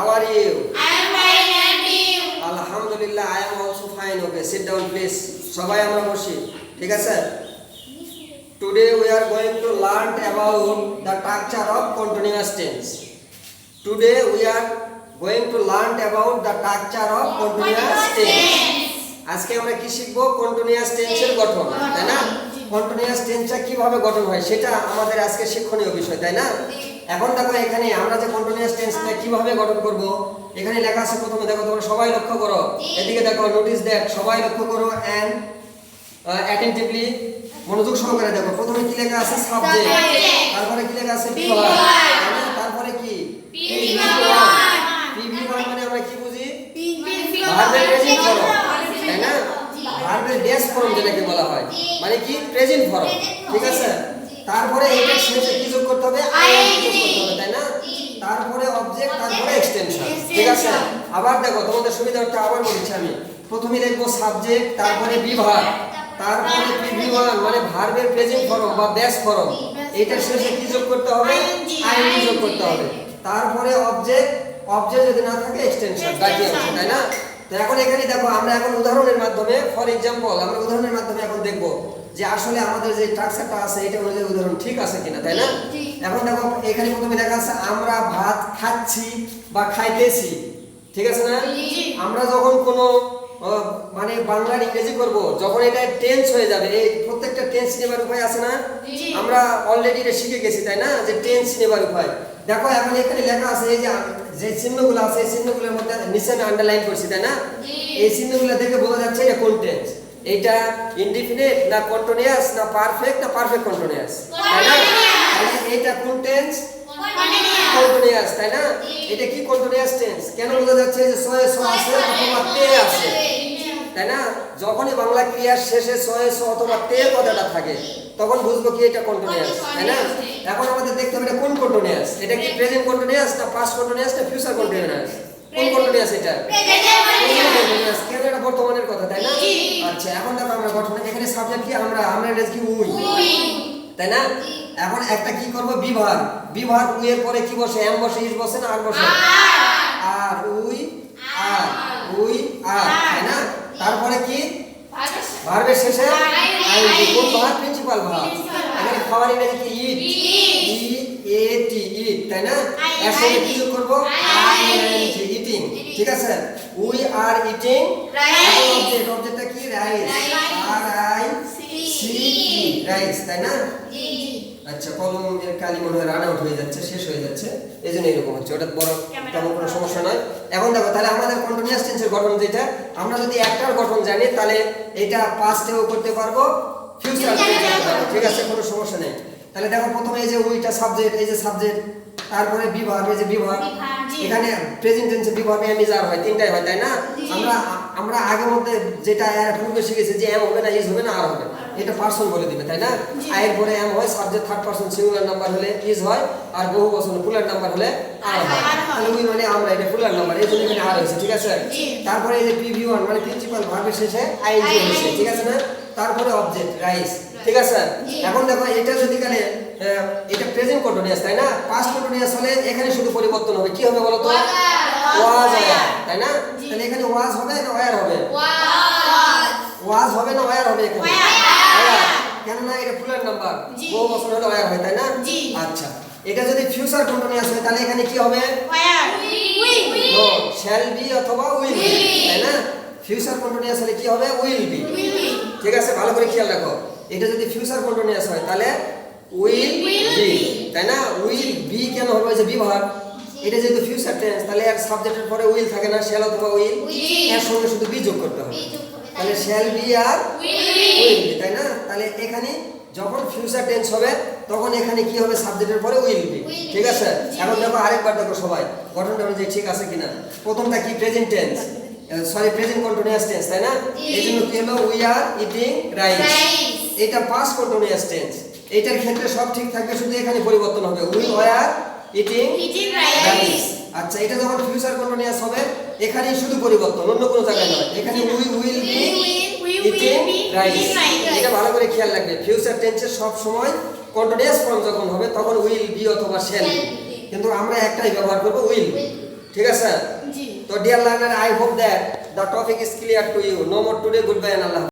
How are you? I am fine and you? Alhamdulillah, I am also fine. Okay, sit down please. সবাই আমরা বসি, ঠিক আছে? Today we are going to learn about the structure of continuous tense. Today we are going to learn about the structure of continuous tense. আজকে আমরা কি শিখব? Continuous টেন্সের গঠন, তাই না? কন্টিনিউয়াস টেন্সটা কিভাবে গঠন হয় সেটা আমাদের আজকে শিক্ষণীয় বিষয়, তাই না? এখন দেখো এখানে আমরা যে কন্টিনিউয়াস টেন্সটা কিভাবে গঠন করব, এখানে লেখা আছে। প্রথমে দেখো, তোমরা সবাই লক্ষ্য করো, এদিকে দেখো, নোটিস দ্যাট, সবাই লক্ষ্য করো এন্ড অ্যাটেনটিভলি, মনোযোগ সহকারে দেখো। প্রথমে কি লেখা আছে? সাবজেক্ট। তারপরে কি লেখা আছে? বিভাগ। তারপরে কি? PV1 মানে আমরা কি বুঝি? ভার্বের প্রেজেন্ট ফর্ম, তাই না? ভার্বের বেস ফর্ম যেটাকে বলা হয়, মানে কি? প্রেজেন্ট ফর্ম, ঠিক আছে? তারপরে এটা শেষে কি যোগ করতে হবে? আইএনজি যোগ করতে হবে, তাই না? তারপরে অবজেক্ট, তারপরে এক্সটেনশন, ঠিক আছে? আবার দেখো, তোমাদের সুবিধার্থে আবার বলছি আমি। প্রথমে লিখবো সাবজেক্ট, তারপরে বিভাগ, তারপরে PV1 মানে ভার্বের প্রেজেন্ট ফর্ম বা বেস ফর্ম। এটা শেষে কি যোগ করতে হবে? আইএনজি যোগ করতে হবে। তারপরে অবজেক্ট, অবজেক্ট যদি না থাকে এক্সটেনশন, বাকি অংশ, তাই না? তো এখন এখানে দেখো, আমরা এখন উদাহরণের মাধ্যমে, ফর এক্সাম্পল, আমরা উদাহরণের মাধ্যমে এখন দেখব যে আসলে আমাদের যে স্ট্রাকচারটা আছে এটা অনুযায়ী উদাহরণ ঠিক আছে কিনা, তাই না? এখন দেখো, এখানে প্রথমে দেখা আছে আমরা ভাত খাচ্ছি বা খাইতেছি, ঠিক আছে না? আমরা যখন কোনো মানে বাংলা ইংরেজি করব, যখন এটা টেন্স হয়ে যাবে, এই প্রত্যেকটা টেন্স নেবার উপায় আছে না? আমরা অলরেডি এটা শিখে গেছি, তাই না? যে টেন্স নেবার উপায়। দেখো এখন এখানে লেখা আছে, এই যে চিহ্নগুলো আছে, এই চিহ্নগুলোর মধ্যে নিচে আমি আন্ডারলাইন করছি, তাই না? এই চিহ্নগুলো দেখে বোঝা যাচ্ছে এটা কোন টেন্স। এটা ইনডিফিনিট না কন্টিনিউয়াস না পারফেক্ট না পারফেক্ট কন্টিনিউয়াস, তাই না? তাহলে এটা কোন টেন্স? কন্টিনিউয়াস, তাই না? এটা কি কন্টিনিউয়াস টেন্স? কেন বোঝা যাচ্ছে? যে সয়ে স আছে অথবা তে আছে, তাই না? যখনই বাংলা ক্রিয়ার শেষে সয়ে স অথবা তে কথাটা থাকে তখন বুঝবো কি এটা কন্টিনিউয়াস, তাই না? এখন আমাদের দেখতে হবে এটা কোন কন্টিনিউয়াস। এটা কি প্রেজেন্ট কন্টিনিউয়াস না পাস্ট কন্টিনিউয়াস না ফিউচার কন্টিনিউয়াস? কোন কন্টিনিউয়াস এটা? কন্টিনিউয়াস। কেন? এটা বর্তমানের কথা, তাই না? আচ্ছা, এখন দেখো আমরা গঠন, এখানে সাবজেক্ট কি? আমরা এটা কি? উই, তাই না? এখন একটা কি করব? বিভাগ। বিভাগ উই এর পরে কি বসে? এম বসে, ইজ বসে না আর বসে? আর উই আর উই আর, তাই না? তারপরে কি? ভার্বের শেষে আইএনজি। কোন ভার্ব? Principal verb. এখানে খাবার ইংরেজি কি? ইট, ইএটি, ইট, তাই না? এর সঙ্গে কি যোগ করব? আইএনজি, ইটিং, ঠিক আছে? উই আর ইটিং এখন অবজেক্ট, অবজেক্টটা কি? Rice, R I C E, rice, তাই না? আচ্ছা, কলমের কালি মনে হয় রান আউট হয়ে যাচ্ছে, শেষ হয়ে যাচ্ছে, এইজন্য এরকম হচ্ছে। ওটা বড় তেমন কোনো সমস্যা নয়। এখন দেখো, তাহলে আমাদের কন্টিনিউয়াস টেন্সের গঠন যেটা, আমরা যদি একটার গঠন জানি তাহলে এটা পাস্টেও করতে পারবো, ফিউচারেও করতে পারবো, ঠিক আছে? কোনো সমস্যা নেই। তাহলে দেখো, প্রথমে এই যে উইটা সাবজেক্ট, এই যে সাবজেক্ট, তারপরে বিভাগ, এই যে বিভাগ। এখানে প্রেজেন্ট টেন্সে বিভাগ এম ইজ আর হয়, তিনটাই হয়, তাই না? আমরা আগের মধ্যে যেটা এর পূর্বে শিখেছি যে এম হবে না ইজ হবে না আর হবে, এটা পারসন বলে দিবে, তাই না? আয়ের পরে এম হয়, subject third person singular number হলে ইজ হয়, আর বহু বচন প্লুরাল নাম্বার হলে আর হয়। তাহলে উই মানে আমরা, এটা প্লুরাল নাম্বার, এই জন্য এখানে আর হয়েছে, ঠিক আছে? তারপরে এই যে PV1 মানে প্রিন্সিপাল ভার্বের শেষে আইএনজি হয়েছে, ঠিক আছে না? তারপরে অবজেক্ট রাইস, ঠিক আছে? এখন দেখো, এটা যদি কালে এটা প্রেজেন্ট কন্টিনিউয়াস, তাই না? পাস্ট কন্টিনিউয়াস হলে এখানে শুধু পরিবর্তন হবে, কি হবে বলো তো? ওয়াজ, তাই না? তাহলে এখানে ওয়াজ হবে না ওয়্যার হবে? ওয়াজ হবে না ওয়্যার হবে? এখানে ওয়্যার। কেন না? এটা প্লুরাল নাম্বার, বহু বচন হলে ওয়্যার হয়, তাই না? আচ্ছা, এটা যদি ফিউচার কন্টিনিউয়াস হয় তাহলে এখানে কি হবে? নো, শ্যাল বি অথবা উইল বি, তাই না? ফিউচার কন্টিনিউয়াস হলে কি হবে? উইল বি, ঠিক আছে? ভালো করে খেয়াল রাখো, এটা যদি ফিউচার কন্টিনিউয়াস হয় তাহলে উইল বি, তাই না? উইল বি কেন হবে? যে বিভাগ, এটা যেহেতু ফিউচার টেন্স তাহলে এর সাবজেক্টের পরে উইল থাকে না, শ্যাল অথবা উইল, এর সঙ্গে শুধু বি যোগ করতে হবে, তাহলে শ্যাল বি আর উইল বি, তাই না? তাহলে এখানে যখন ফিউচার টেন্স হবে তখন এখানে কি হবে? সাবজেক্টের পরে উইল বি, ঠিক আছে? এখন দেখো, আরেকবার দেখো সবাই গঠনটা অনুযায়ী ঠিক আছে কিনা। প্রথমটা কি? Present tense, sorry present continuous tense, তাই না? এইজন্য কি হলো? We are eating rice. এটা পাস্ট কন্টিনিউয়াস টেন্স, এটার ক্ষেত্রে সব ঠিক থাকবে, শুধু এখানে পরিবর্তন হবে, উই ওয়্যার ইটিং রাইস। আচ্ছা, এটা যখন ফিউচার কন্টিনিউয়াস হবে এখানেই শুধু পরিবর্তন, অন্য কোনো জায়গায় নয়। এখানে we will be eating rice, এটা ভালো করে খেয়াল রাখবে। ফিউচার টেন্সের সব সময় কন্টিনিউয়াস ফর্ম যখন হবে তখন উইল বি অথবা শ্যাল বি, কিন্তু আমরা একটাই ব্যবহার করব, উইল বি। ঠিক আছে? জি। তো deer learner, I hope that the topic is clear to you. No more today. Goodbye and Allah.